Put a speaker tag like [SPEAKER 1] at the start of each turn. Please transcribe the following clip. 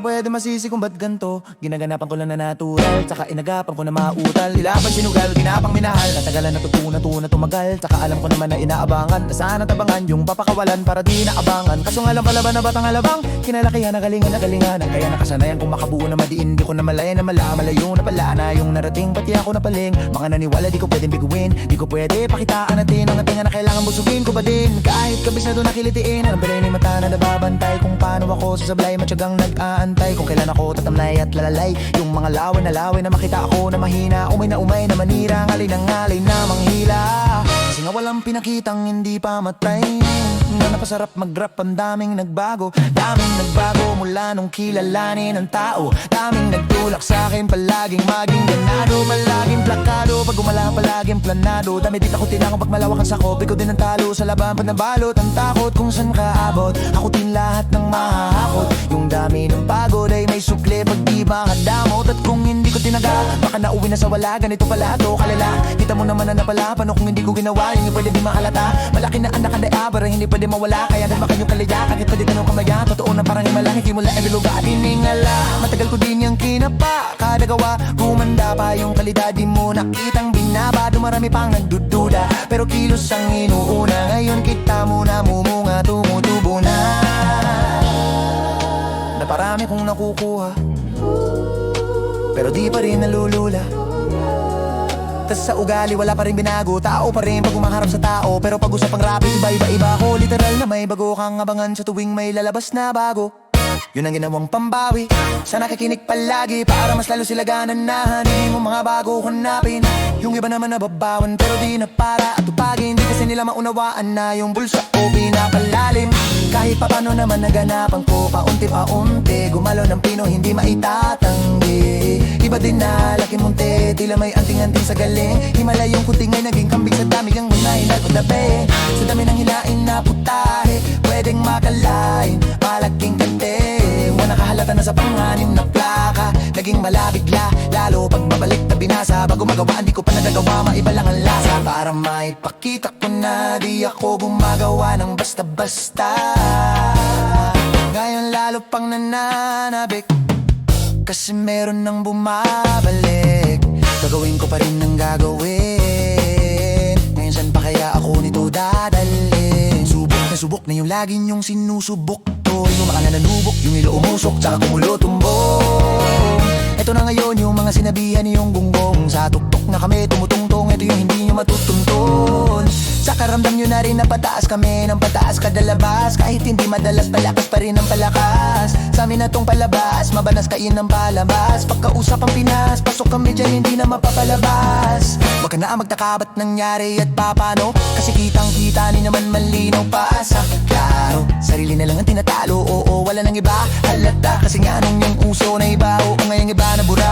[SPEAKER 1] pwede masisi kung ba't ganto. Ginaganapan ko lang na natural, tsaka inagapan ko na mautal. Ilaban sinugal, ginapang minahal, natagalan natutunan tumagal. Tsaka alam ko naman na inaabangan, na sana tabangan yung papakawalan para di naabangan. Kaso nga lang palaban na batang alabang, kinalakihan na galingan. Kaya nakasanayan kung makabuo na madiin. Di ko na malaya na malayo na pala na yung narating. Pati ako napaling, mga naniwala di ko pwedeng biguin. Di ko pwede pakitaan natin ang ating na kailangan busugin ko ba din. Kahit kabisado nakilitiin, alam pa rin yung mata na nababantay. Kung paano ako sasablay, matyagang nag-aantay. Kung kailan ako tatamlay at lalalay. Yung mga laway na makita ako na mahina. Umay na manira, ngalay na manghila. Kasi nga walang pinakitang hindi pa matay. Na napasarap mag-rap, ang daming nagbago. Mula nung kilalanin ang tao. Daming nagtulak sa'kin, palaging maging ganado. Palaging plakado, pag gumala palaging planado. Dami dit ako tinakong pag malawak ang sakop. Ikaw din ang talo, sa laban pag nabalot. Ang takot kung saan ka abot, ako din lahat ng mahahakot. Yung dami ng pagod ay may sukli pag di makadamot. At kung hindi ko tinaga, baka nauwi na sa wala. Ganito pala to, kalala. Kita mo naman na napala, paano kung hindi ko ginawa? Hindi pwede di mahalata, malaki na ang nakandaya, parang hindi pwede mawala. Kaya naman kanyong kalaya, kahit pwede ganun kamaya. Totoo na parang malaki, kimula ang biluga at hiningala. Matagal ko din yung kinapa, kada gawa gumanda pa yung kalidad. Di mo nakitang binaba, dumarami pang nagdududa. Pero kilos ang inuuna, ngayon kita mo na mumunga, tumutubo na. Naparami kong nakukuha, pero di pa rin nalulula. Tas sa ugali wala pa rin binago, tao pa rin pag umaharap sa tao. Pero pag usapang rap iba-iba ko, literal na may bago kang abangan sa tuwing may lalabas na bago. Yun ang ginawang pambawi sa nakikinig palagi, para mas lalo sila gananahan. Mo mga bago hanapin, yung iba naman nababawan pero di na para at tupagin. Di kasi nila maunawaan na yung bulsa ko pinapalalim. Kahit papano naman naganapan ko, paunti-paunti gumalaw ng pino, hindi maitatanggi. Iba din na laki munti, tila may anting-anting sa galing. Himalayong kuting ay naging kambing sa dami kang unahin at udabe. Sa dami ng hilain na putahe, pwedeng makalain, malaking kante. Nakahalata na sa panganim na plaka, naging malabigla, lalo pag babalik na binasa. Bago magawa, hindi ko pa nagagawa, maiba lang ang lasa. Para maipakita ko na di ako gumagawa ng basta-basta. Ngayon lalo pang nananabik, kasi meron nang bumabalik. Gagawin ko pa rin ang gagawin. Ngayon saan pa kaya ako nito dadalhin? Subok na yung lagi niyong sinusubok. Yung mga nananubok, yung ilo umusok, tsaka kumulo tumbong. Ito na ngayon yung mga sinabihan niyong gunggong. Sa tuktok na kami tumutungtong, ito yung hindi nyo matutuntun. Sa karamdam nyo na rin na pataas kami ng pataas kada labas. Kahit hindi madalas, palakas pa rin ang palakas. Sa amin na tong palabas, mabanas kain ng palabas. Pagkausap ang Pinas, pasok kami dyan, hindi na mapapalabas. Wag ka na magtaka ba't nangyari at papano, kasi kitang-kita ni naman malinaw pa sa klaro. Sarili na lang ang tinatalo, oo, wala nang iba halata. Kasi nga nung yung uso na iba, oo, ngayong iba na bura.